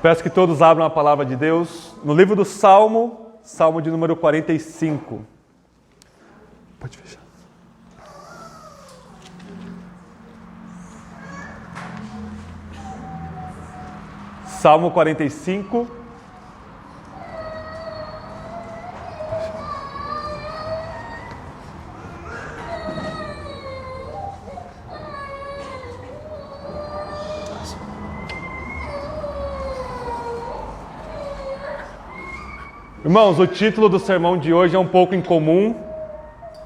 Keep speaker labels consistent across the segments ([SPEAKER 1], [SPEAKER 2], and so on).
[SPEAKER 1] Peço que todos abram a palavra de Deus no livro do Salmo, Salmo de número 45. Pode fechar. Salmo 45. Irmãos, o título do sermão de hoje é um pouco incomum.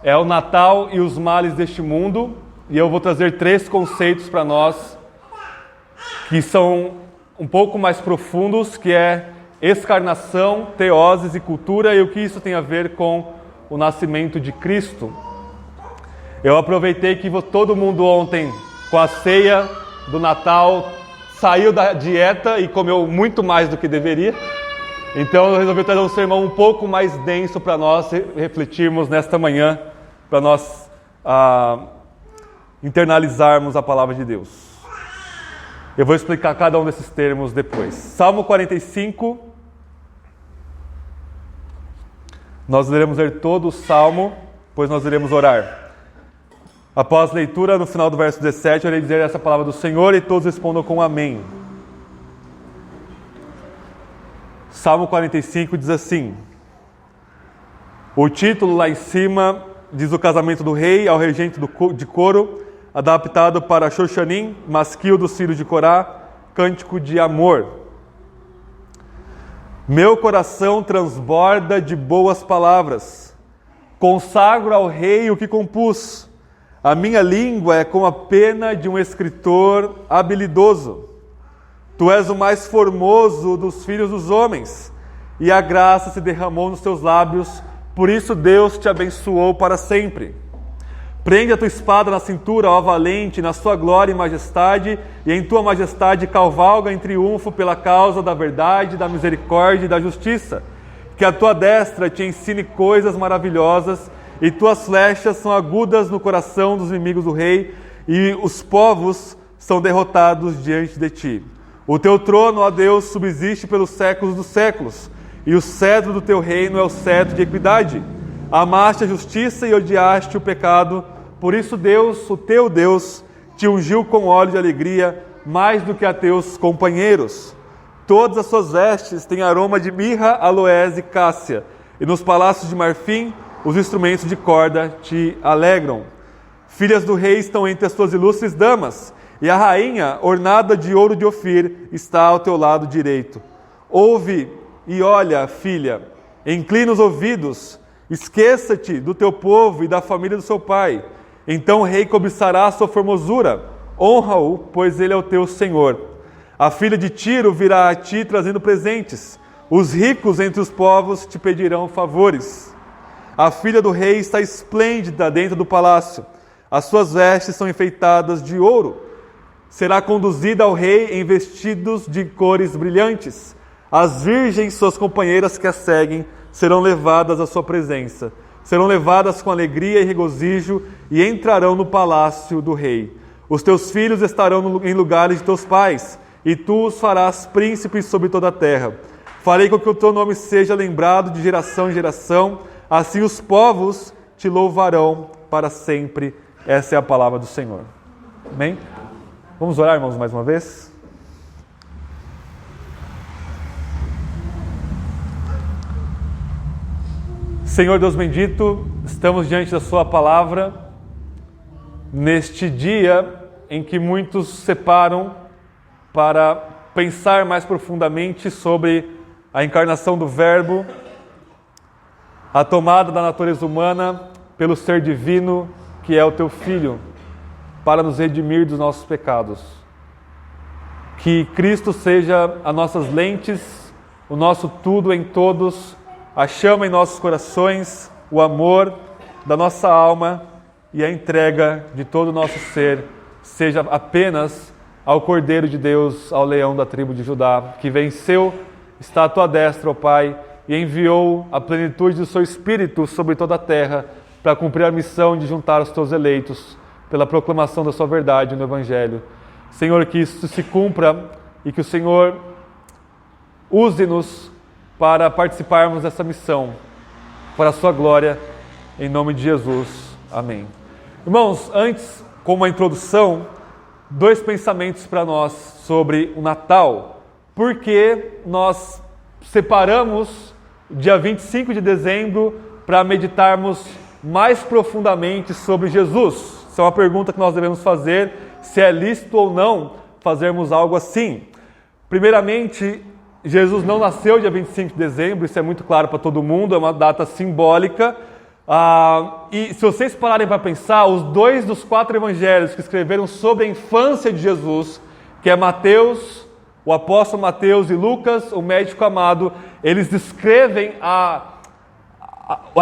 [SPEAKER 1] É o Natal e os males deste mundo. E eu vou trazer 3 conceitos para nós que são um pouco mais profundos, que é escarnação, teoses e cultura, e o que isso tem a ver com o nascimento de Cristo. Eu aproveitei que todo mundo ontem, com a ceia do Natal, saiu da dieta e comeu muito mais do que deveria. Então eu resolvi trazer um sermão um pouco mais denso para nós refletirmos nesta manhã, para nós internalizarmos a palavra de Deus. Eu vou explicar cada um desses termos depois. Salmo 45. Nós iremos ler todo o Salmo, pois nós iremos orar. Após a leitura, no final do verso 17, eu irei dizer essa palavra do Senhor e todos respondam com amém. Salmo 45 diz assim. O título lá em cima diz o casamento do rei ao regente de coro, adaptado para Shoshanim, masquil dos filhos de Corá, cântico de amor. Meu coração transborda de boas palavras, consagro ao rei o que compus. A minha língua é como a pena de um escritor habilidoso. Tu és o mais formoso dos filhos dos homens, e a graça se derramou nos teus lábios, por isso Deus te abençoou para sempre. Prende a tua espada na cintura, ó valente, na sua glória e majestade, e em tua majestade cavalga em triunfo pela causa da verdade, da misericórdia e da justiça. Que a tua destra te ensine coisas maravilhosas, e tuas flechas são agudas no coração dos inimigos do rei, e os povos são derrotados diante de ti. O teu trono, ó Deus, subsiste pelos séculos dos séculos, e o cetro do teu reino é o cetro de equidade. Amaste a justiça e odiaste o pecado, por isso Deus, o teu Deus, te ungiu com óleo de alegria, mais do que a teus companheiros. Todas as suas vestes têm aroma de mirra, aloés e cássia, e nos palácios de marfim os instrumentos de corda te alegram. Filhas do rei estão entre as tuas ilustres damas, e a rainha, ornada de ouro de Ofir, está ao teu lado direito. Ouve e olha, filha, inclina os ouvidos, esqueça-te do teu povo e da família do seu pai. Então o rei cobiçará a sua formosura, honra-o, pois ele é o teu senhor. A filha de Tiro virá a ti trazendo presentes, os ricos entre os povos te pedirão favores. A filha do rei está esplêndida dentro do palácio, as suas vestes são enfeitadas de ouro. Será conduzida ao rei em vestidos de cores brilhantes. As virgens, suas companheiras que a seguem, serão levadas à sua presença. Serão levadas com alegria e regozijo e entrarão no palácio do rei. Os teus filhos estarão em lugares de teus pais, e tu os farás príncipes sobre toda a terra. Farei com que o teu nome seja lembrado de geração em geração, assim os povos te louvarão para sempre. Essa é a palavra do Senhor. Amém? Vamos orar, irmãos, mais uma vez? Senhor Deus bendito, estamos diante da sua palavra, neste dia em que muitos separam para pensar mais profundamente sobre a encarnação do Verbo, a tomada da natureza humana pelo ser divino que é o teu Filho, para nos redimir dos nossos pecados. Que Cristo seja as nossas lentes, o nosso tudo em todos, a chama em nossos corações, o amor da nossa alma e a entrega de todo o nosso ser, seja apenas ao Cordeiro de Deus, ao leão da tribo de Judá, que venceu, está à tua destra, ó Pai, e enviou a plenitude do seu Espírito sobre toda a terra, para cumprir a missão de juntar os teus eleitos, pela proclamação da sua verdade no Evangelho. Senhor, que isso se cumpra e que o Senhor use-nos para participarmos dessa missão, para a sua glória, em nome de Jesus. Amém. Irmãos, antes, como uma introdução, 2 pensamentos para nós sobre o Natal. Por que nós separamos o dia 25 de dezembro para meditarmos mais profundamente sobre Jesus? Essa é uma pergunta que nós devemos fazer, se é lícito ou não fazermos algo assim. Primeiramente, Jesus não nasceu dia 25 de dezembro, isso é muito claro para todo mundo, é uma data simbólica. E se vocês pararem para pensar, os 2 dos 4 evangelhos que escreveram sobre a infância de Jesus, que é Mateus, o apóstolo Mateus, e Lucas, o médico amado, eles descrevem a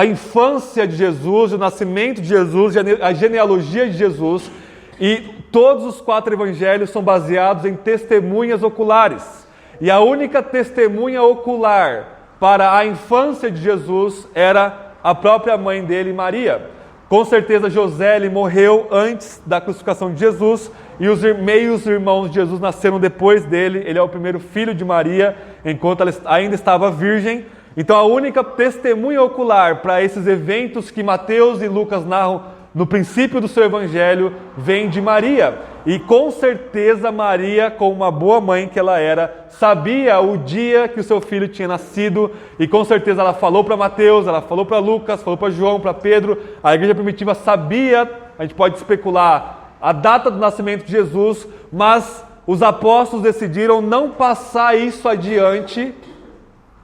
[SPEAKER 1] infância de Jesus, o nascimento de Jesus, a genealogia de Jesus, e todos os 4 evangelhos são baseados em testemunhas oculares. E a única testemunha ocular para a infância de Jesus era a própria mãe dele, Maria. Com certeza José ele morreu antes da crucificação de Jesus e os meios irmãos de Jesus nasceram depois dele. Ele é o primeiro filho de Maria, enquanto ela ainda estava virgem. Então a única testemunha ocular para esses eventos que Mateus e Lucas narram no princípio do seu evangelho vem de Maria. E com certeza Maria, como uma boa mãe que ela era, sabia o dia que o seu filho tinha nascido, e com certeza ela falou para Mateus, ela falou para Lucas, falou para João, para Pedro. A igreja primitiva sabia, a gente pode especular, a data do nascimento de Jesus, mas os apóstolos decidiram não passar isso adiante,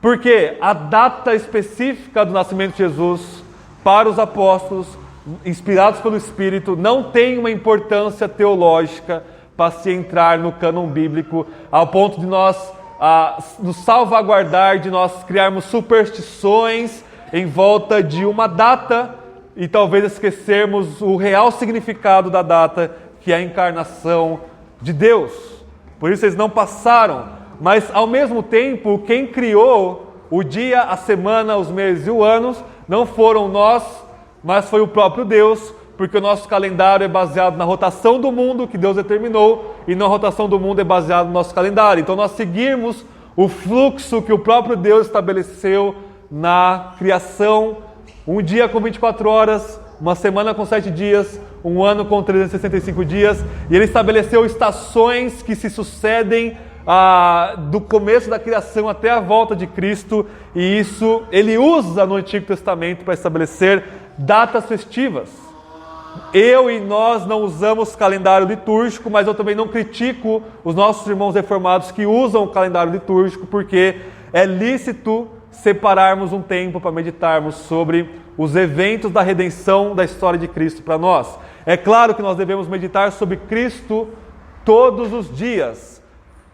[SPEAKER 1] porque a data específica do nascimento de Jesus, para os apóstolos, inspirados pelo Espírito, não tem uma importância teológica para se entrar no cânon bíblico, ao ponto de nós nos salvaguardar, de nós criarmos superstições em volta de uma data e talvez esquecermos o real significado da data, que é a encarnação de Deus. Por isso eles não passaram, mas ao mesmo tempo, quem criou o dia, a semana, os meses e os anos não foram nós, mas foi o próprio Deus, porque o nosso calendário é baseado na rotação do mundo que Deus determinou, e na rotação do mundo é baseado no nosso calendário. Então nós seguimos o fluxo que o próprio Deus estabeleceu na criação, um dia com 24 horas, uma semana com 7 dias, um ano com 365 dias, e Ele estabeleceu estações que se sucedem do começo da criação até a volta de Cristo, e isso Ele usa no Antigo Testamento para estabelecer datas festivas. Eu e nós não usamos calendário litúrgico, mas eu também não critico os nossos irmãos reformados que usam o calendário litúrgico, porque é lícito separarmos um tempo para meditarmos sobre os eventos da redenção da história de Cristo para nós. É claro que nós devemos meditar sobre Cristo todos os dias,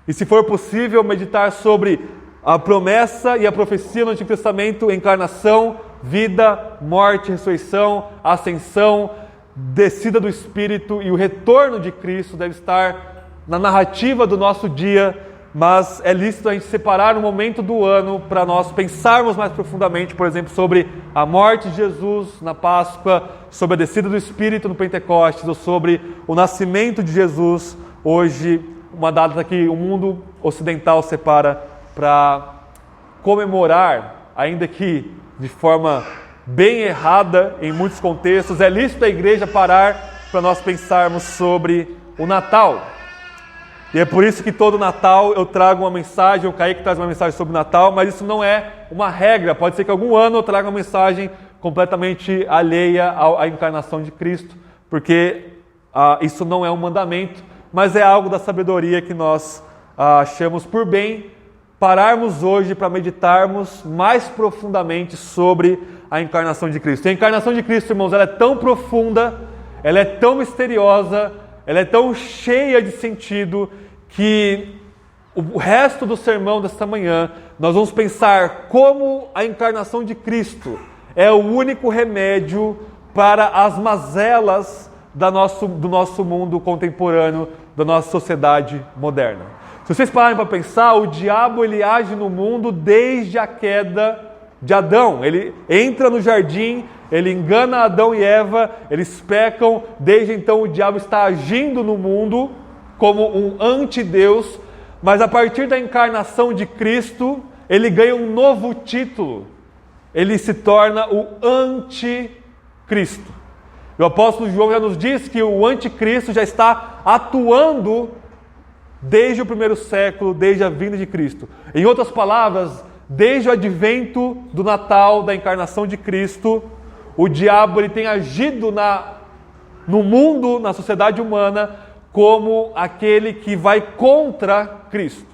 [SPEAKER 1] e se for possível, meditar sobre a promessa e a profecia no Antigo Testamento, encarnação, vida, morte, ressurreição, ascensão, descida do Espírito, e o retorno de Cristo deve estar na narrativa do nosso dia, mas é lícito a gente separar um momento do ano para nós pensarmos mais profundamente, por exemplo, sobre a morte de Jesus na Páscoa, sobre a descida do Espírito no Pentecostes, ou sobre o nascimento de Jesus hoje, uma data que o mundo ocidental separa para comemorar, ainda que de forma bem errada em muitos contextos. É lícito a igreja parar para nós pensarmos sobre o Natal. E é por isso que todo Natal eu trago uma mensagem, o Kaique traz uma mensagem sobre o Natal, mas isso não é uma regra. Pode ser que algum ano eu traga uma mensagem completamente alheia à encarnação de Cristo, porque isso não é um mandamento, mas é algo da sabedoria que nós achamos por bem pararmos hoje para meditarmos mais profundamente sobre a encarnação de Cristo. E a encarnação de Cristo, irmãos, ela é tão profunda, ela é tão misteriosa, ela é tão cheia de sentido, que o resto do sermão desta manhã nós vamos pensar como a encarnação de Cristo é o único remédio para as mazelas do nosso mundo contemporâneo, da nossa sociedade moderna. Se vocês pararem para pensar, o diabo ele age no mundo desde a queda de Adão. Ele entra no jardim, ele engana Adão e Eva, eles pecam. Desde então o diabo está agindo no mundo como um antideus, Mas a partir da encarnação de Cristo, ele ganha um novo título. Ele se torna o anticristo. E o apóstolo João já nos diz que o anticristo já está atuando desde o primeiro século, desde a vinda de Cristo. Em outras palavras, desde o advento do Natal, da encarnação de Cristo, o diabo ele tem agido no mundo, na sociedade humana, como aquele que vai contra Cristo.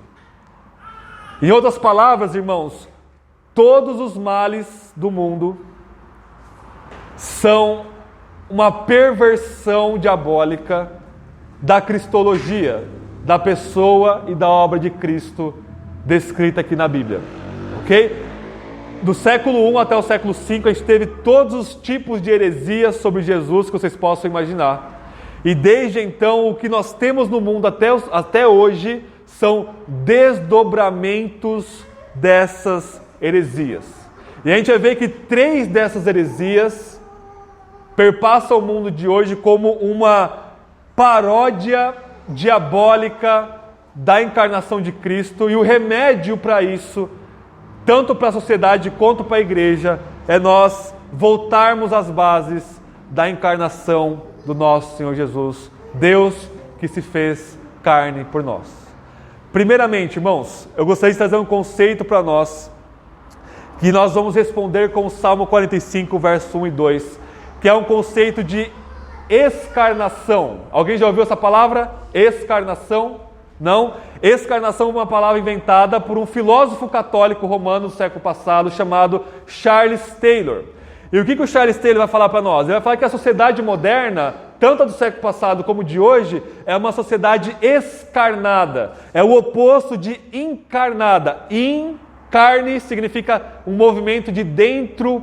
[SPEAKER 1] Em outras palavras, irmãos, todos os males do mundo são uma perversão diabólica da cristologia, da pessoa e da obra de Cristo descrita aqui na Bíblia. Ok? Do século I até o século V, a gente teve todos os tipos de heresias sobre Jesus que vocês possam imaginar. E desde então, o que nós temos no mundo até hoje são desdobramentos dessas heresias. E a gente vai ver que 3 dessas heresias perpassam o mundo de hoje como uma paródia diabólica da encarnação de Cristo, e o remédio para isso, tanto para a sociedade quanto para a igreja, é nós voltarmos às bases da encarnação do nosso Senhor Jesus, Deus que se fez carne por nós. Primeiramente, irmãos, eu gostaria de trazer um conceito para nós, que nós vamos responder com o Salmo 45, verso 1 e 2, que é um conceito de escarnação. Alguém já ouviu essa palavra? Escarnação? Não? Escarnação é uma palavra inventada por um filósofo católico romano do século passado chamado Charles Taylor. E o que o Charles Taylor vai falar para nós? Ele vai falar que a sociedade moderna, tanto a do século passado como de hoje, é uma sociedade escarnada. É o oposto de encarnada. Carne significa um movimento de dentro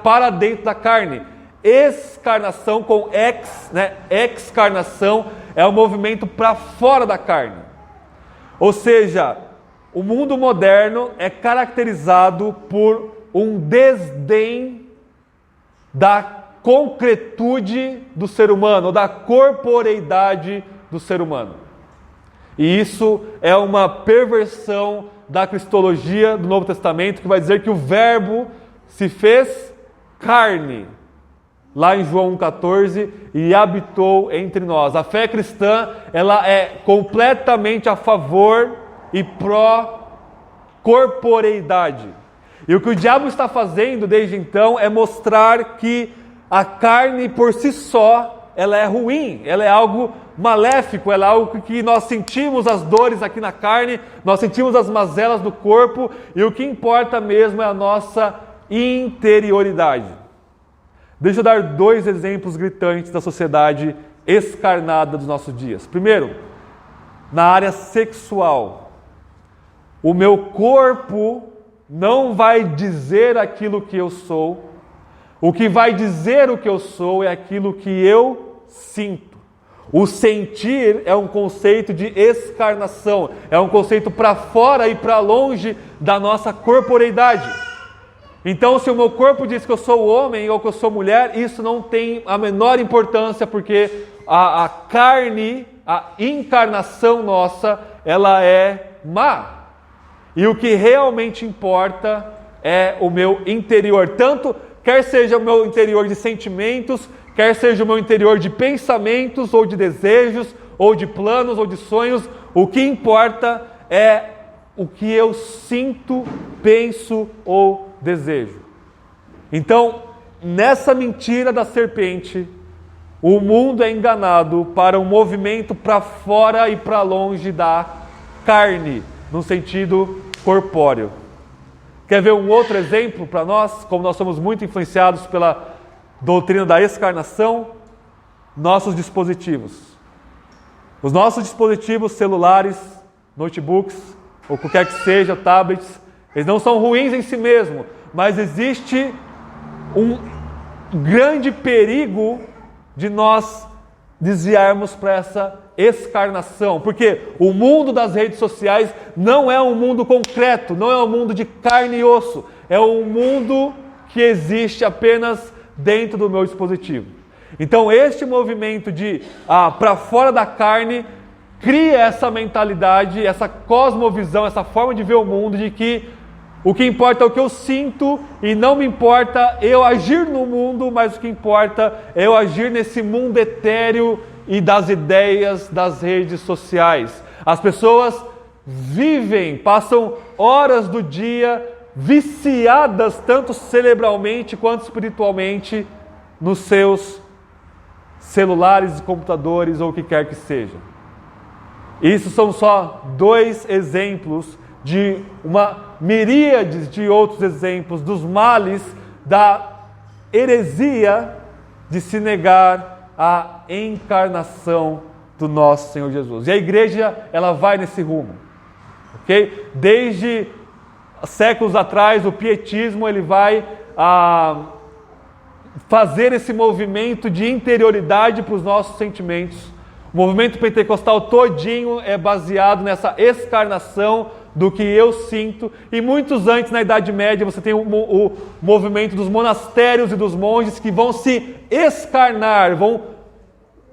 [SPEAKER 1] para dentro da carne. Escarnação com ex, né? Excarnação é um movimento para fora da carne. Ou seja, o mundo moderno é caracterizado por um desdém da concretude do ser humano, ou da corporeidade do ser humano. E isso é uma perversão da cristologia do Novo Testamento, que vai dizer que o Verbo se fez carne, lá em João 1,14, e habitou entre nós. A fé cristã, ela é completamente a favor e pró-corporeidade. E o que o diabo está fazendo desde então é mostrar que a carne por si só, ela é ruim, ela é algo maléfico, ela é algo que nós sentimos as dores aqui na carne, nós sentimos as mazelas do corpo, e o que importa mesmo é a nossa interioridade. Deixa eu dar 2 exemplos gritantes da sociedade escarnada dos nossos dias. Primeiro, na área sexual. O meu corpo não vai dizer aquilo que eu sou. O que vai dizer o que eu sou é aquilo que eu sinto. O sentir é um conceito de escarnação. É um conceito para fora e para longe da nossa corporeidade. Então, se o meu corpo diz que eu sou homem ou que eu sou mulher, isso não tem a menor importância, porque a carne, a encarnação nossa, ela é má. E o que realmente importa é o meu interior, tanto quer seja o meu interior de sentimentos, quer seja o meu interior de pensamentos, ou de desejos, ou de planos, ou de sonhos, o que importa é o que eu sinto, penso ou desejo. Então, nessa mentira da serpente, o mundo é enganado para um movimento para fora e para longe da carne, no sentido corpóreo. Quer ver um outro exemplo para nós, como nós somos muito influenciados pela doutrina da escarnação? Nossos dispositivos. Os nossos dispositivos celulares, notebooks, ou qualquer que seja, tablets, eles não são ruins em si mesmos, mas existe um grande perigo de nós desviarmos para essa escarnação, porque o mundo das redes sociais não é um mundo concreto, não é um mundo de carne e osso, é um mundo que existe apenas dentro do meu dispositivo. Então este movimento de para fora da carne cria essa mentalidade, essa cosmovisão, essa forma de ver o mundo, de que o que importa é o que eu sinto e não me importa eu agir no mundo, mas o que importa é eu agir nesse mundo etéreo e das ideias das redes sociais. As pessoas vivem, passam horas do dia viciadas, tanto cerebralmente quanto espiritualmente, nos seus celulares, computadores ou o que quer que seja. Isso são só 2 exemplos de uma miríade de outros exemplos dos males da heresia de se negar à encarnação do nosso Senhor Jesus. E a igreja, ela vai nesse rumo, ok? Desde séculos atrás, o pietismo, ele vai fazer esse movimento de interioridade para os nossos sentimentos. O movimento pentecostal todinho é baseado nessa excarnação do que eu sinto. E muitos antes, na Idade Média, você tem o movimento dos monastérios e dos monges que vão se excarnar, vão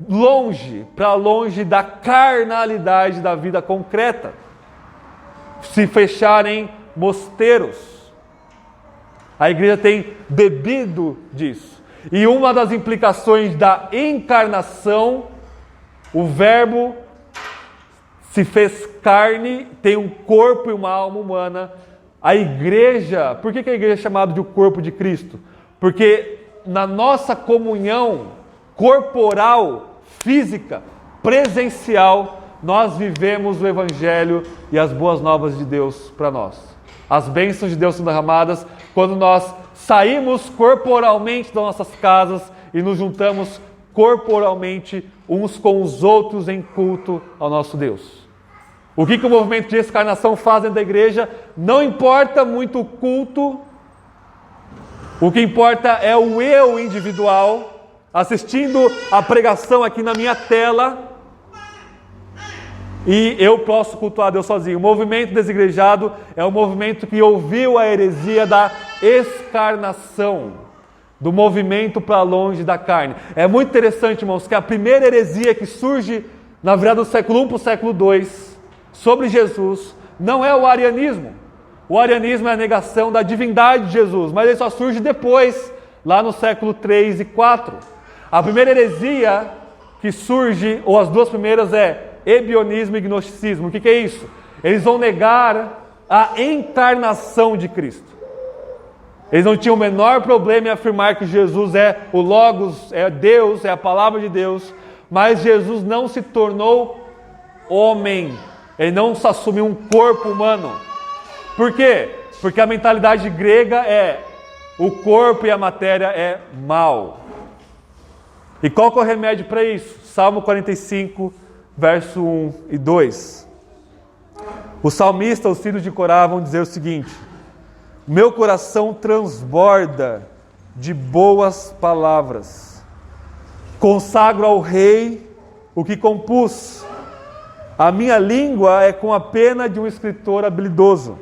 [SPEAKER 1] longe, para longe da carnalidade da vida concreta, se fecharem mosteiros. A igreja tem bebido disso. E uma das implicações da encarnação, o verbo se fez carne, tem um corpo e uma alma humana. A igreja, por que a igreja é chamada de o corpo de Cristo? Porque na nossa comunhão corporal, física, presencial, nós vivemos o Evangelho e as boas novas de Deus para nós. As bênçãos de Deus são derramadas quando nós saímos corporalmente das nossas casas e nos juntamos corporalmente uns com os outros em culto ao nosso Deus. O que o movimento de excarnação faz dentro da igreja? Não importa muito o culto, o que importa é o eu individual, assistindo a pregação aqui na minha tela, e eu posso cultuar Deus sozinho. O movimento desigrejado é o movimento que ouviu a heresia da excarnação, do movimento para longe da carne. É muito interessante, irmãos, que a primeira heresia que surge na virada do século I para o século II sobre Jesus não é o arianismo. O arianismo é a negação da divindade de Jesus, mas ele só surge depois, lá no século III e IV. A primeira heresia que surge, ou as duas primeiras, é ebionismo e gnosticismo. O que é isso? Eles vão negar a encarnação de Cristo. Eles não tinham o menor problema em afirmar que Jesus é o Logos, é Deus, é a palavra de Deus, mas Jesus não se tornou homem, ele não se assumiu um corpo humano. Por quê? Porque a mentalidade grega é o corpo e a matéria é mal. E qual que é o remédio para isso? Salmo 45, verso 1 e 2. O salmista, os filhos de Corá, vão dizer o seguinte: meu coração transborda de boas palavras. Consagro ao rei o que compus. A minha língua é com a pena de um escritor habilidoso.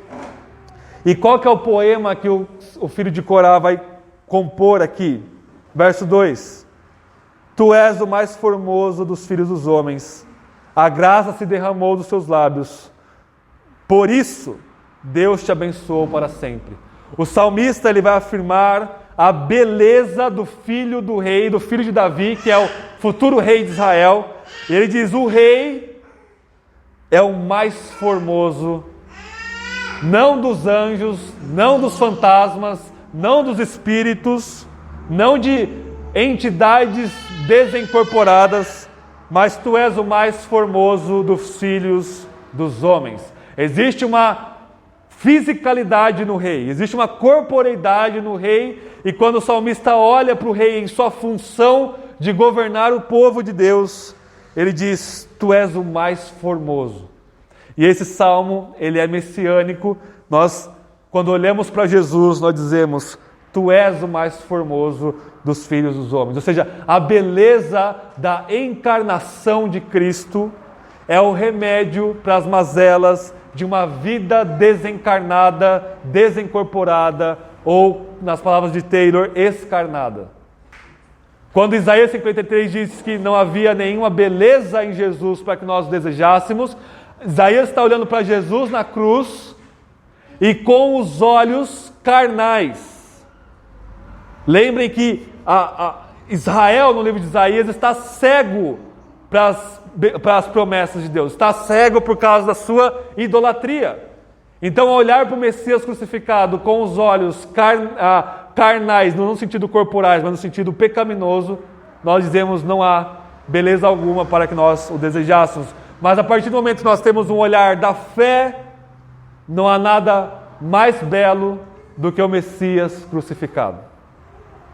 [SPEAKER 1] E qual que é o poema que o filho de Corá vai compor aqui? Verso 2. Tu és o mais formoso dos filhos dos homens. A graça se derramou dos seus lábios. Por isso, Deus te abençoou para sempre. O salmista, ele vai afirmar a beleza do filho do rei, do filho de Davi, que é o futuro rei de Israel. E ele diz: o rei é o mais formoso, não dos anjos, não dos fantasmas, não dos espíritos, não de entidades desincorporadas, mas tu és o mais formoso dos filhos dos homens. Existe uma fisicalidade no rei, existe uma corporeidade no rei, e quando o salmista olha para o rei em sua função de governar o povo de Deus, ele diz: tu és o mais formoso. E esse salmo, ele é messiânico. Nós, quando olhamos para Jesus, nós dizemos: tu és o mais formoso dos filhos dos homens. Ou seja, a beleza da encarnação de Cristo é o remédio para as mazelas de uma vida desencarnada, desincorporada, ou, nas palavras de Taylor, escarnada. Quando Isaías 53 diz que não havia nenhuma beleza em Jesus para que nós desejássemos, Isaías está olhando para Jesus na cruz e com os olhos carnais. Lembrem que Israel, no livro de Isaías, está cego para as promessas de Deus, está cego por causa da sua idolatria. Então, ao olhar para o Messias crucificado com os olhos carnais, não no sentido corporais, mas no sentido pecaminoso, nós dizemos não há beleza alguma para que nós o desejássemos. Mas a partir do momento que nós temos um olhar da fé, não há nada mais belo do que o Messias crucificado.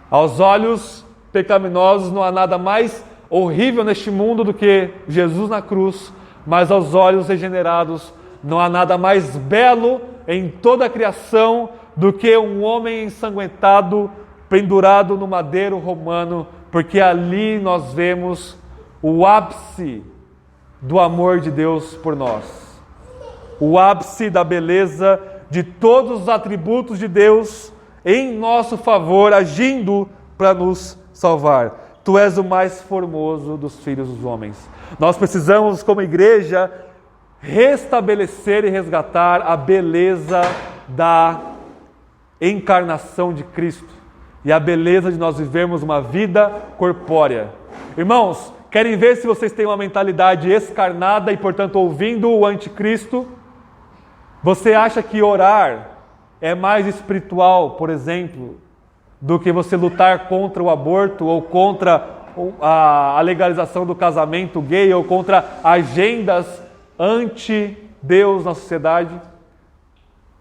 [SPEAKER 1] Aos olhos pecaminosos não há nada mais horrível neste mundo do que Jesus na cruz, mas aos olhos regenerados não há nada mais belo em toda a criação do que um homem ensanguentado, pendurado no madeiro romano, porque ali nós vemos o ápice do amor de Deus por nós. O ápice da beleza de todos os atributos de Deus em nosso favor, agindo para nos salvar. Tu és o mais formoso dos filhos dos homens. Nós precisamos, como igreja, restabelecer e resgatar a beleza da encarnação de Cristo e a beleza de nós vivermos uma vida corpórea. Irmãos, querem ver se vocês têm uma mentalidade escarnada e, portanto, ouvindo o anticristo? Você acha que orar é mais espiritual, por exemplo, do que você lutar contra o aborto ou contra a legalização do casamento gay ou contra agendas anti-Deus na sociedade?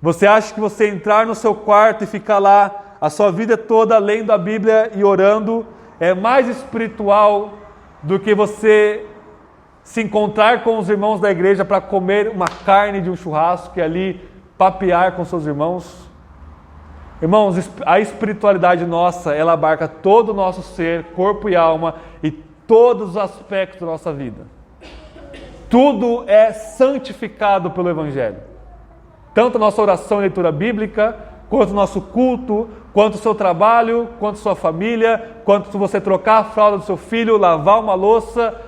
[SPEAKER 1] Você acha que você entrar no seu quarto e ficar lá a sua vida toda lendo a Bíblia e orando é mais espiritual do que você se encontrar com os irmãos da igreja para comer uma carne de um churrasco e ali papear com seus irmãos? Irmãos, a espiritualidade nossa, ela abarca todo o nosso ser, corpo e alma e todos os aspectos da nossa vida. Tudo é santificado pelo Evangelho. Tanto a nossa oração e leitura bíblica, quanto o nosso culto, quanto o seu trabalho, quanto a sua família, quanto você trocar a fralda do seu filho, lavar uma louça,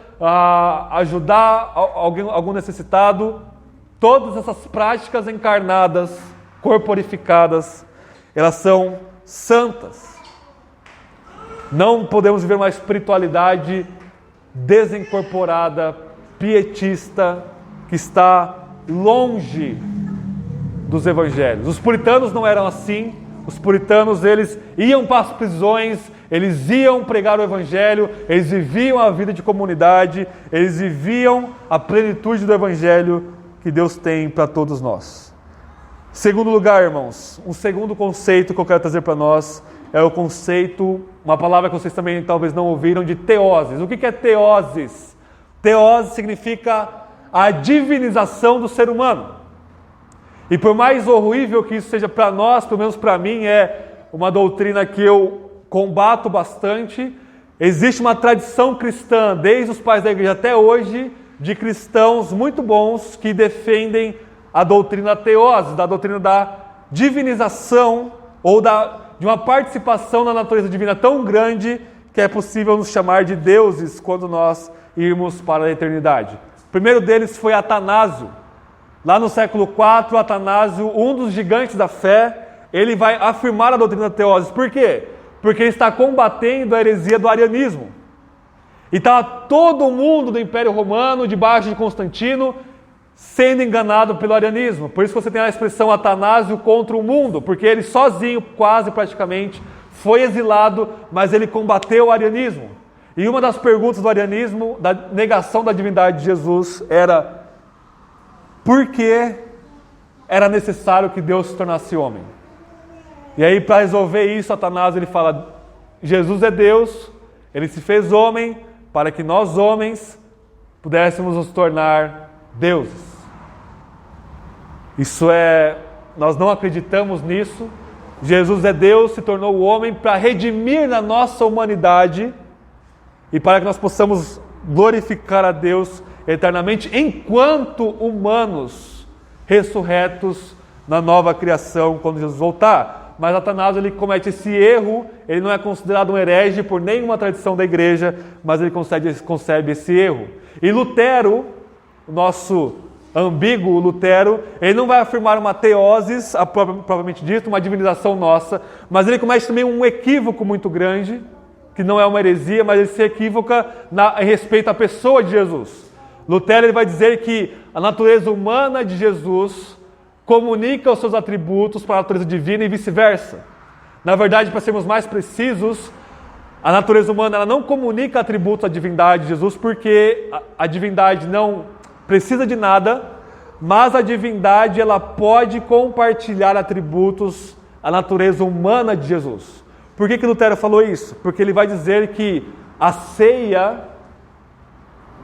[SPEAKER 1] ajudar algum necessitado. Todas essas práticas encarnadas, corporificadas, elas são santas. Não podemos viver uma espiritualidade desincorporada, pietista, que está longe dos evangelhos. Os puritanos não eram assim. Os puritanos, eles iam para as prisões, eles iam pregar o evangelho, eles viviam a vida de comunidade, eles viviam a plenitude do evangelho que Deus tem para todos nós. Segundo lugar, irmãos, um segundo conceito que eu quero trazer para nós é o conceito, uma palavra que vocês também talvez não ouviram, de teoses. O que é teoses? Teose significa a divinização do ser humano. E por mais horrível que isso seja para nós, pelo menos para mim, é uma doutrina que eu combato bastante. Existe uma tradição cristã, desde os pais da igreja até hoje, de cristãos muito bons que defendem a doutrina teose, da doutrina da divinização ou de uma participação na natureza divina tão grande que é possível nos chamar de deuses quando nós irmos para a eternidade. O primeiro deles foi Atanásio. Lá no século IV, Atanásio, um dos gigantes da fé, ele vai afirmar a doutrina da teose. Por quê? Porque ele está combatendo a heresia do arianismo. E estava todo mundo do Império Romano, debaixo de Constantino, sendo enganado pelo arianismo. Por isso que você tem a expressão Atanásio contra o mundo, porque ele sozinho, quase praticamente, foi exilado, mas ele combateu o arianismo. E uma das perguntas do arianismo, da negação da divindade de Jesus, era: por que era necessário que Deus se tornasse homem? E aí, para resolver isso, Atanásio ele fala: Jesus é Deus, ele se fez homem para que nós, homens, pudéssemos nos tornar deuses. Nós não acreditamos nisso. Jesus é Deus, se tornou homem para redimir na nossa humanidade e para que nós possamos glorificar a Deus eternamente enquanto humanos ressurretos na nova criação quando Jesus voltar. mas Atanásio ele comete esse erro, ele não é considerado um herege por nenhuma tradição da igreja, mas ele concebe esse erro. E Lutero, o nosso ambíguo Lutero, ele não vai afirmar uma teoses, propriamente dito, uma divinização nossa, mas ele comete também um equívoco muito grande, que não é uma heresia, mas ele se equívoca em respeito à pessoa de Jesus. Lutero ele vai dizer que a natureza humana de Jesus comunica os seus atributos para a natureza divina e vice-versa. Na verdade, para sermos mais precisos, a natureza humana ela não comunica atributos à divindade de Jesus, porque a divindade não precisa de nada, mas a divindade ela pode compartilhar atributos à natureza humana de Jesus. Por que Lutero falou isso? Porque ele vai dizer que a ceia,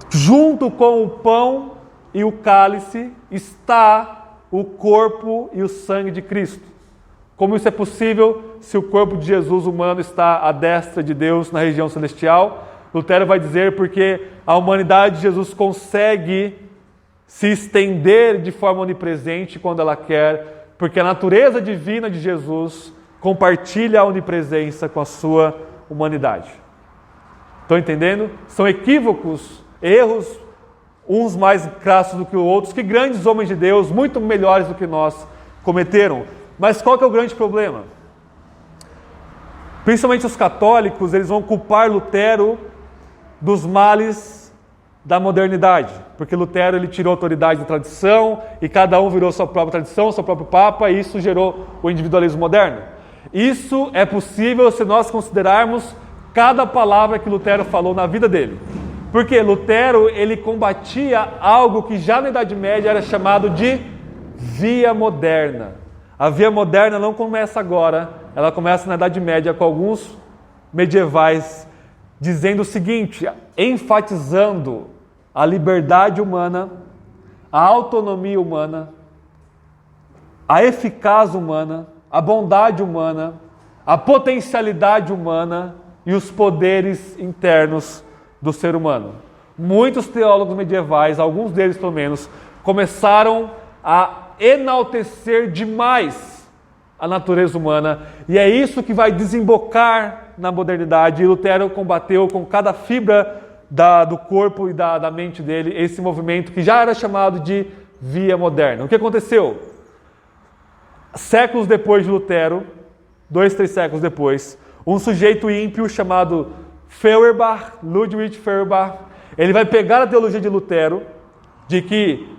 [SPEAKER 1] junto com o pão e o cálice, está o corpo e o sangue de Cristo. Como isso é possível se o corpo de Jesus humano está à destra de Deus na região celestial? Lutero vai dizer porque a humanidade de Jesus consegue se estender de forma onipresente quando ela quer, porque a natureza divina de Jesus compartilha a onipresença com a sua humanidade. Estão entendendo? São equívocos, erros, uns mais crassos do que os outros, que grandes homens de Deus, muito melhores do que nós, cometeram. Mas qual que é o grande problema? Principalmente os católicos, eles vão culpar Lutero dos males da modernidade, porque Lutero ele tirou a autoridade da tradição e cada um virou sua própria tradição, seu próprio papa, e isso gerou o individualismo moderno. Isso é possível se nós considerarmos cada palavra que Lutero falou na vida dele. Porque Lutero ele combatia algo que já na Idade Média era chamado de via moderna. A via moderna não começa agora, ela começa na Idade Média com alguns medievais dizendo o seguinte, enfatizando a liberdade humana, a autonomia humana, a eficácia humana, a bondade humana, a potencialidade humana e os poderes internos do ser humano. Muitos teólogos medievais, alguns deles pelo menos, começaram a enaltecer demais a natureza humana, e é isso que vai desembocar na modernidade. E Lutero combateu com cada fibra do corpo e da mente dele esse movimento que já era chamado de via moderna. O que aconteceu? Séculos depois de Lutero, 2-3 séculos depois, um sujeito ímpio chamado Feuerbach, Ludwig Feuerbach, ele vai pegar a teologia de Lutero, de que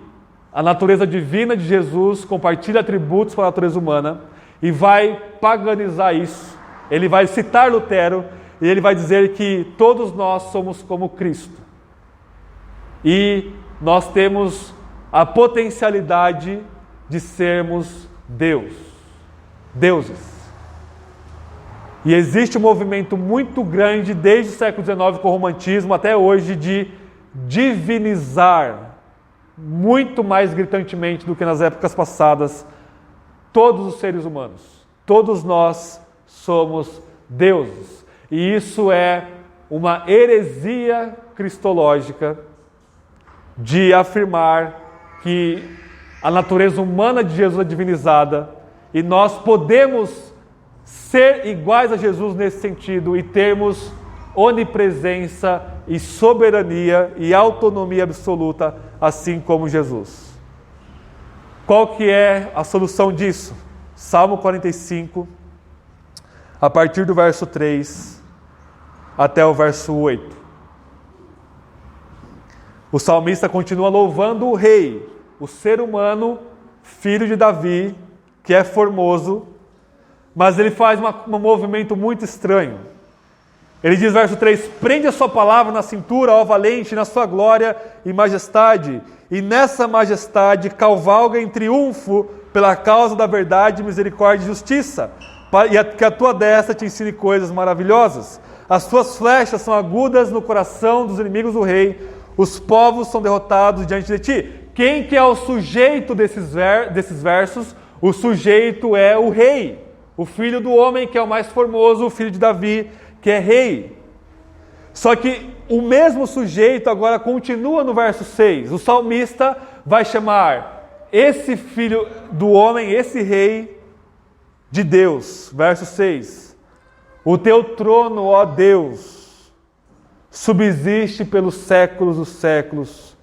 [SPEAKER 1] a natureza divina de Jesus compartilha atributos com a natureza humana, e vai paganizar isso. Ele vai citar Lutero, e ele vai dizer que todos nós somos como Cristo. E nós temos a potencialidade de sermos deuses. E existe um movimento muito grande desde o século XIX com o romantismo até hoje de divinizar muito mais gritantemente do que nas épocas passadas todos os seres humanos. Todos nós somos deuses. E isso é uma heresia cristológica de afirmar que a natureza humana de Jesus é divinizada e nós podemos ser iguais a Jesus nesse sentido e termos onipresença e soberania e autonomia absoluta, assim como Jesus. Qual que é a solução disso? Salmo 45, a partir do verso 3 até o verso 8. O salmista continua louvando o rei, o ser humano, filho de Davi, que é formoso, mas ele faz um movimento muito estranho. Ele diz, verso 3, prende a sua palavra na cintura, ó valente, na sua glória e majestade, e nessa majestade cavalga em triunfo pela causa da verdade, misericórdia e justiça, e que a tua destra te ensine coisas maravilhosas. As tuas flechas são agudas no coração dos inimigos do rei, os povos são derrotados diante de ti. Quem que é o sujeito desses versos? O sujeito é o rei, o filho do homem que é o mais formoso, o filho de Davi, que é rei. Só que o mesmo sujeito agora continua no verso 6. O salmista vai chamar esse filho do homem, esse rei, de Deus. Verso 6. O teu trono, ó Deus, subsiste pelos séculos dos séculos.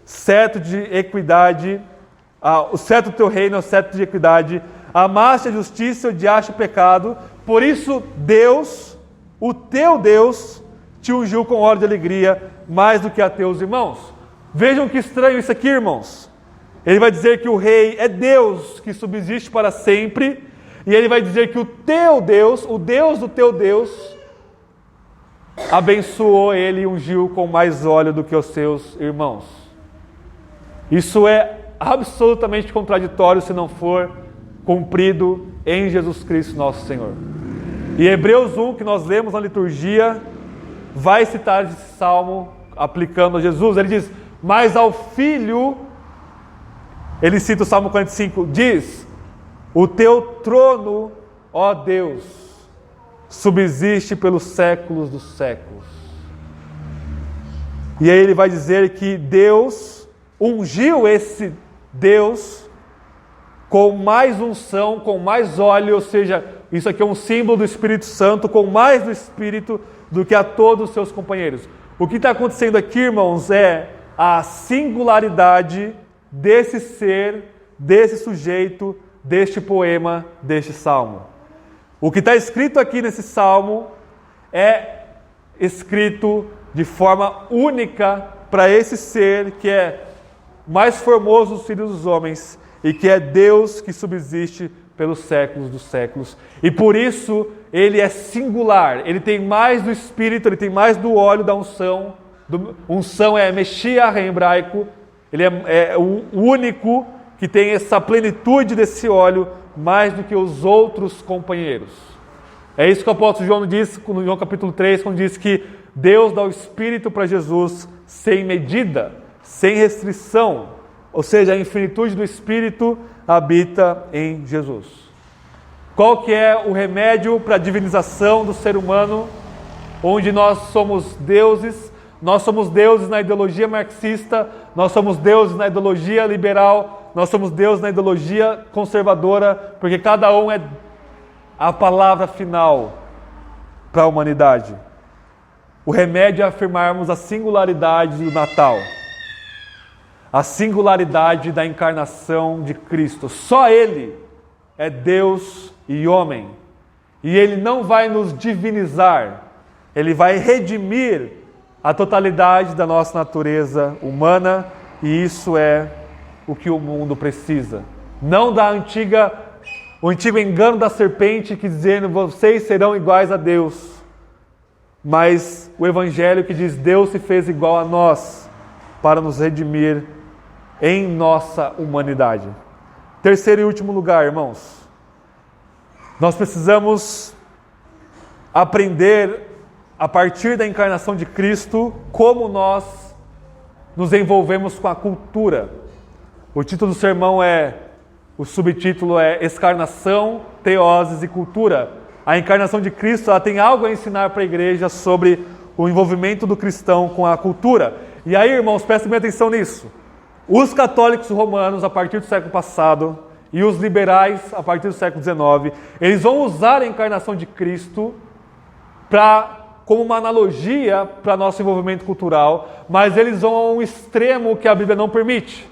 [SPEAKER 1] Cetro de equidade, o cetro do teu reino é o cetro de equidade. Amaste a justiça e odiaste o pecado. Por isso Deus, o teu Deus, te ungiu com óleo de alegria mais do que a teus irmãos. Vejam que estranho isso aqui, irmãos. Ele vai dizer que o rei é Deus que subsiste para sempre. E ele vai dizer que o teu Deus, o Deus do teu Deus, abençoou ele e ungiu com mais óleo do que os seus irmãos. Isso é absolutamente contraditório se não for cumprido em Jesus Cristo nosso Senhor. E Hebreus 1, que nós lemos na liturgia, vai citar esse salmo aplicando a Jesus. Ele diz, mas ao Filho, ele cita o Salmo 45, diz, o teu trono, ó Deus, subsiste pelos séculos dos séculos. E aí ele vai dizer que Deus ungiu esse Deus com mais unção, com mais óleo, ou seja, isso aqui é um símbolo do Espírito Santo, com mais do Espírito do que a todos os seus companheiros. O que está acontecendo aqui, irmãos, é a singularidade desse ser, desse sujeito, deste poema, deste salmo. O que está escrito aqui nesse salmo é escrito de forma única para esse ser que é mais formoso dos filhos dos homens e que é Deus que subsiste pelos séculos dos séculos. E por isso ele é singular, ele tem mais do Espírito, ele tem mais do óleo da unção. Unção é Meshiach em hebraico, ele é o único que tem essa plenitude desse óleo mais do que os outros companheiros. É isso que o apóstolo João diz no João capítulo 3, quando diz que Deus dá o Espírito para Jesus sem medida, sem restrição, ou seja, a infinitude do Espírito habita em Jesus. Qual que é o remédio para a divinização do ser humano, onde nós somos deuses? Nós somos deuses na ideologia marxista, nós somos deuses na ideologia liberal, nós somos deuses na ideologia conservadora, porque cada um é a palavra final para a humanidade. O remédio é afirmarmos a singularidade do Natal, a singularidade da encarnação de Cristo. Só Ele é Deus e homem, e Ele não vai nos divinizar, Ele vai redimir a totalidade da nossa natureza humana, e isso é o que o mundo precisa. Não o antigo engano da serpente que dizendo vocês serão iguais a Deus, mas o evangelho que diz Deus se fez igual a nós para nos redimir em nossa humanidade. Terceiro e último lugar, irmãos, nós precisamos aprender a partir da encarnação de Cristo como nós nos envolvemos com a cultura. O título do sermão o subtítulo é Escarnação, Teoses e Cultura. A encarnação de Cristo ela tem algo a ensinar para a igreja sobre o envolvimento do cristão com a cultura. E aí, irmãos, prestem bem atenção nisso. Os católicos romanos, a partir do século passado, e os liberais, a partir do século XIX, eles vão usar a encarnação de Cristo como uma analogia para nosso envolvimento cultural, mas eles vão a um extremo que a Bíblia não permite.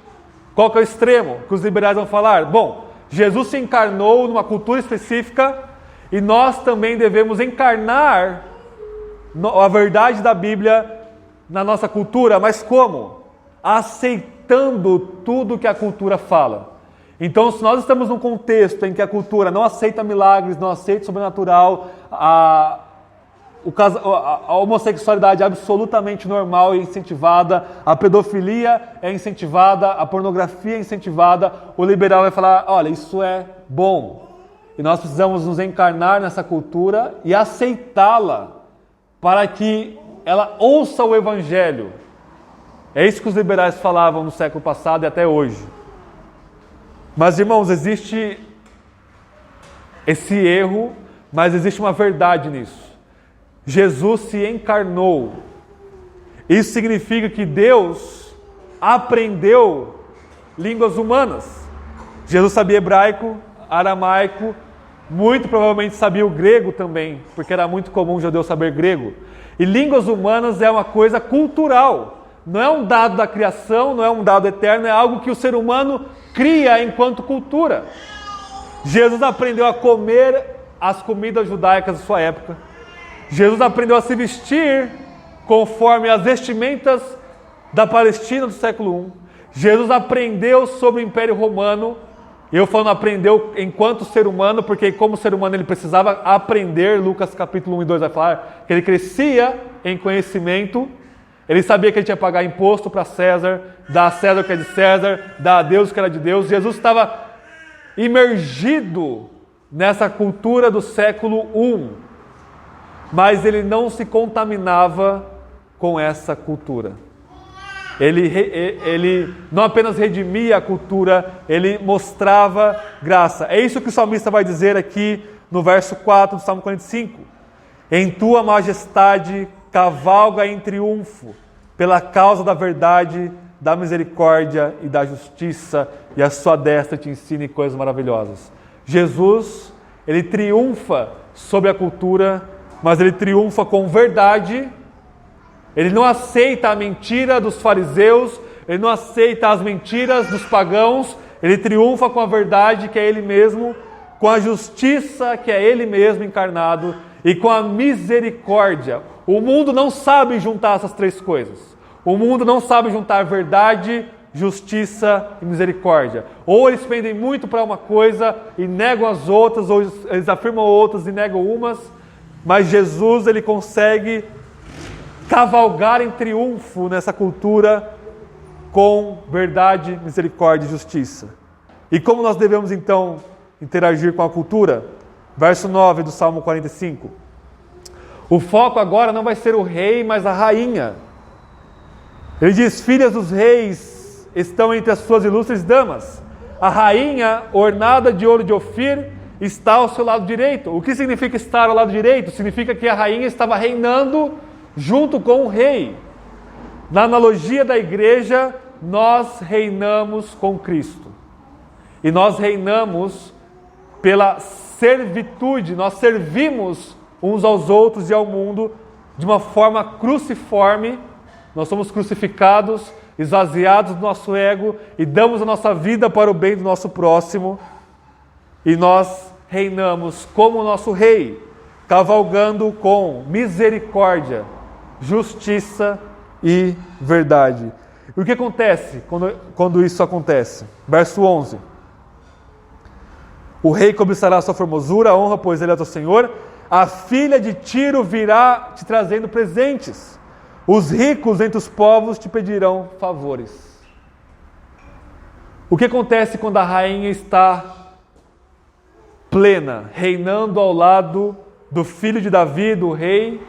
[SPEAKER 1] Qual que é o extremo que os liberais vão falar? Bom, Jesus se encarnou numa cultura específica e nós também devemos encarnar a verdade da Bíblia na nossa cultura, mas como? Aceitando tudo que a cultura fala. Então, se nós estamos num contexto em que a cultura não aceita milagres, não aceita o sobrenatural, a homossexualidade é absolutamente normal e incentivada, a pedofilia é incentivada, a pornografia é incentivada, o liberal vai falar, olha, isso é bom. E nós precisamos nos encarnar nessa cultura e aceitá-la para que ela ouça o Evangelho. É isso que os liberais falavam no século passado e até hoje. Mas, irmãos, existe esse erro, mas existe uma verdade nisso. Jesus se encarnou. Isso significa que Deus aprendeu línguas humanas. Jesus sabia hebraico, aramaico, muito provavelmente sabia o grego também, porque era muito comum o judeu saber grego. E línguas humanas é uma coisa cultural, não é um dado da criação, não é um dado eterno, é algo que o ser humano cria enquanto cultura. Jesus aprendeu a comer as comidas judaicas da sua época. Jesus aprendeu a se vestir conforme as vestimentas da Palestina do século I. Jesus aprendeu sobre o Império Romano. Eu falando aprendeu enquanto ser humano, porque como ser humano ele precisava aprender. Lucas capítulo 1 e 2 vai falar que ele crescia em conhecimento. Ele sabia que ele tinha que pagar imposto para César, dar a César o que é de César, dar a Deus o que era de Deus. Jesus estava imergido nessa cultura do século I, mas ele não se contaminava com essa cultura. Ele não apenas redimia a cultura, ele mostrava graça. É isso que o salmista vai dizer aqui no verso 4 do Salmo 45. Em tua majestade cavalga em triunfo, pela causa da verdade, da misericórdia e da justiça, e a sua destra te ensine coisas maravilhosas. Jesus, ele triunfa sobre a cultura, mas ele triunfa com verdade. Ele não aceita a mentira dos fariseus, ele não aceita as mentiras dos pagãos, ele triunfa com a verdade que é ele mesmo, com a justiça que é ele mesmo encarnado e com a misericórdia. O mundo não sabe juntar essas três coisas. O mundo não sabe juntar verdade, justiça e misericórdia. Ou eles pendem muito para uma coisa e negam as outras, ou eles afirmam outras e negam umas, mas Jesus ele consegue cavalgar em triunfo nessa cultura com verdade, misericórdia e justiça. E como nós devemos então interagir com a cultura? Verso 9 do Salmo 45. O foco agora não vai ser o rei, mas a rainha. Ele diz: filhas dos reis estão entre as suas ilustres damas. A rainha, ornada de ouro de Ofir, está ao seu lado direito. O que significa estar ao lado direito? Significa que a rainha estava reinando junto com o rei. Na analogia da igreja, nós reinamos com Cristo. E nós reinamos pela servitude, nós servimos uns aos outros e ao mundo de uma forma cruciforme. Nós somos crucificados, esvaziados do nosso ego e damos a nossa vida para o bem do nosso próximo. E nós reinamos como o nosso rei, cavalgando com misericórdia, justiça e verdade. E o que acontece quando isso acontece? Verso 11. O rei cobiçará a sua formosura, a honra, pois ele é teu Senhor. A filha de Tiro virá te trazendo presentes. Os ricos entre os povos te pedirão favores. O que acontece quando a rainha está plena, reinando ao lado do filho de Davi, do rei,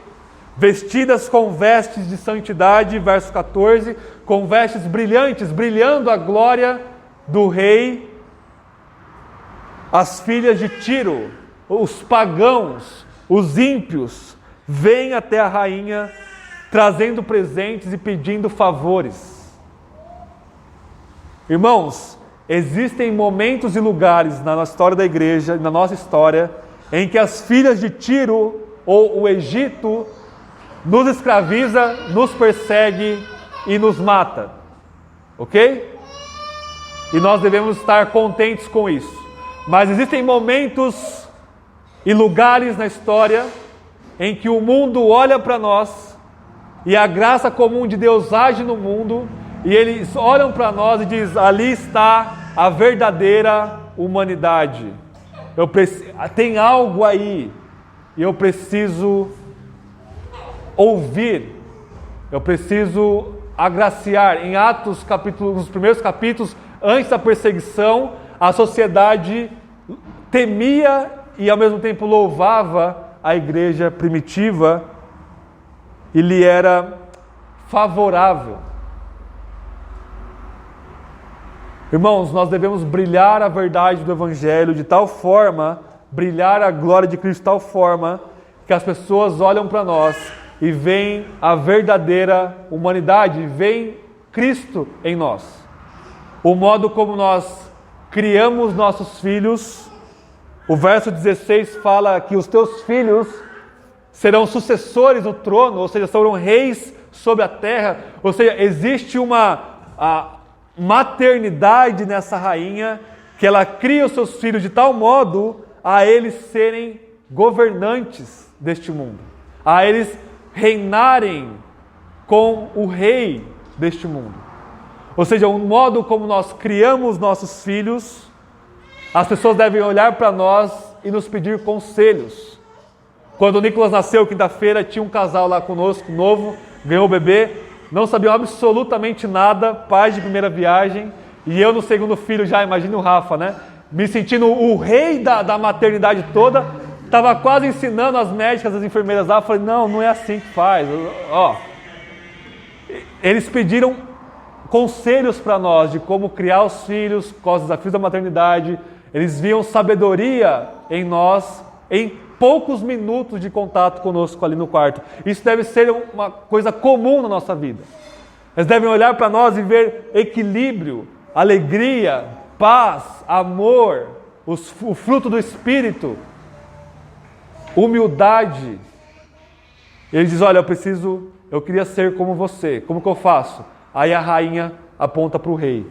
[SPEAKER 1] vestidas com vestes de santidade, verso 14, com vestes brilhantes, brilhando a glória do rei? As filhas de Tiro, os pagãos, os ímpios, vêm até a rainha trazendo presentes e pedindo favores. Irmãos, existem momentos e lugares na história da igreja, na nossa história, em que as filhas de Tiro ou o Egito nos escraviza, nos persegue e nos mata. Ok? E nós devemos estar contentes com isso. Mas existem momentos e lugares na história em que o mundo olha para nós e a graça comum de Deus age no mundo e eles olham para nós e dizem: ali está a verdadeira humanidade. Tem algo aí e eu preciso ouvir, eu preciso agraciar. Em Atos, nos primeiros capítulos, antes da perseguição, a sociedade temia e ao mesmo tempo louvava a igreja primitiva e lhe era favorável. Irmãos, nós devemos brilhar a verdade do Evangelho de tal forma, brilhar a glória de Cristo de tal forma, que as pessoas olham para nós e veem a verdadeira humanidade, veem Cristo em nós. O modo como nós criamos nossos filhos, O verso 16 fala que os teus filhos serão sucessores no trono, ou seja, serão reis sobre a terra. Ou seja, existe uma maternidade nessa rainha, que ela cria os seus filhos de tal modo a eles serem governantes deste mundo, a eles reinarem com o rei deste mundo. Ou seja, o modo como nós criamos nossos filhos, as pessoas devem olhar para nós e nos pedir conselhos. Quando o Nicolas nasceu, quinta-feira, tinha um casal lá conosco, novo, ganhou o bebê, não sabiam absolutamente nada, pais de primeira viagem, e eu no segundo filho já, imagina o Rafa, né? Me sentindo o rei da maternidade toda, estava quase ensinando as médicas, as enfermeiras lá, falei, não é assim que faz. Eles pediram conselhos para nós de como criar os filhos, com os desafios da maternidade. Eles viam sabedoria em nós, em poucos minutos de contato conosco ali no quarto. Isso deve ser uma coisa comum na nossa vida. Eles devem olhar para nós e ver equilíbrio, alegria, paz, amor, o fruto do Espírito, humildade. Ele diz, olha, eu queria ser como você, como que eu faço? Aí a rainha aponta para o rei.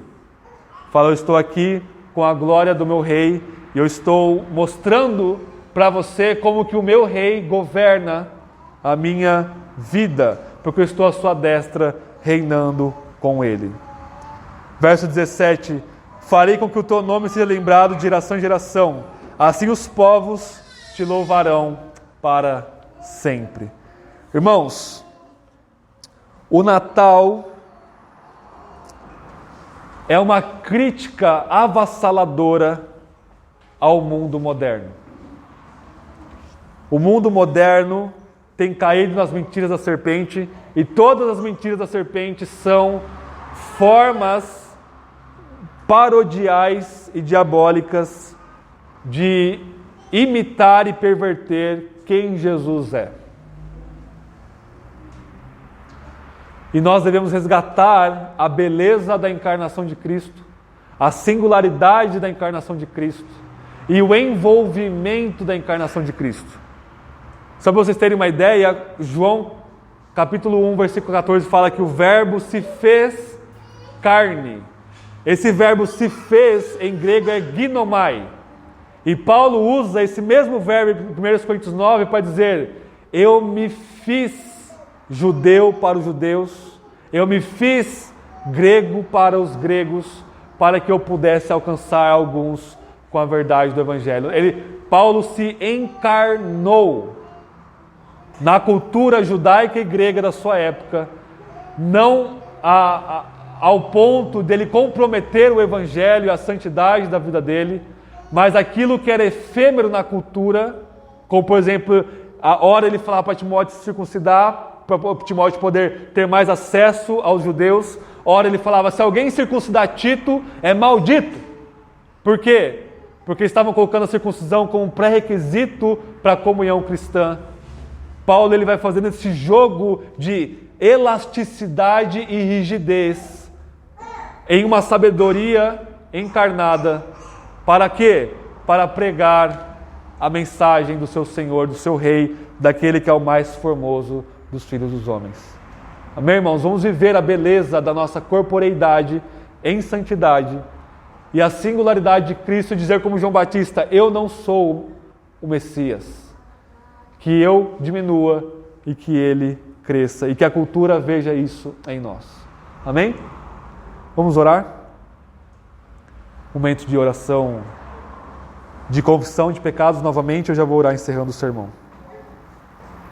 [SPEAKER 1] Fala, eu estou aqui com a glória do meu rei e eu estou mostrando para você como que o meu rei governa a minha vida, porque eu estou à sua destra reinando com ele. Verso 17, farei com que o teu nome seja lembrado de geração em geração, assim os povos te louvarão para sempre. Irmãos, o Natal é uma crítica avassaladora ao mundo moderno. O mundo moderno tem caído nas mentiras da serpente, e todas as mentiras da serpente são formas parodiais e diabólicas de imitar e perverter quem Jesus é. E nós devemos resgatar a beleza da encarnação de Cristo, a singularidade da encarnação de Cristo e o envolvimento da encarnação de Cristo. Só para vocês terem uma ideia, João capítulo 1, versículo 14 fala que o verbo se fez carne. Esse verbo se fez em grego é ginomai. E Paulo usa esse mesmo verbo em 1 Coríntios 9 para dizer, eu me fiz judeu para os judeus, eu me fiz grego para os gregos, para que eu pudesse alcançar alguns com a verdade do Evangelho. Paulo se encarnou na cultura judaica e grega da sua época, não ao ponto dele comprometer o Evangelho e a santidade da vida dele, mas aquilo que era efêmero na cultura, como por exemplo, a hora ele falava para Timóteo se circuncidar, para Timóteo poder ter mais acesso aos judeus. Ora ele falava, se alguém circuncidar Tito, é maldito. Por quê? Porque estavam colocando a circuncisão como um pré-requisito para a comunhão cristã. Paulo ele vai fazendo esse jogo de elasticidade e rigidez em uma sabedoria encarnada. Para quê? Para pregar a mensagem do seu Senhor, do seu Rei, daquele que é o mais formoso dos filhos dos homens. Amém, irmãos? Vamos viver a beleza da nossa corporeidade em santidade e a singularidade de Cristo, dizer como João Batista, eu não sou o Messias, que eu diminua e que ele cresça, e que a cultura veja isso em nós. Amém? Vamos orar? Momento de oração, de confissão de pecados novamente, eu já vou orar encerrando o sermão.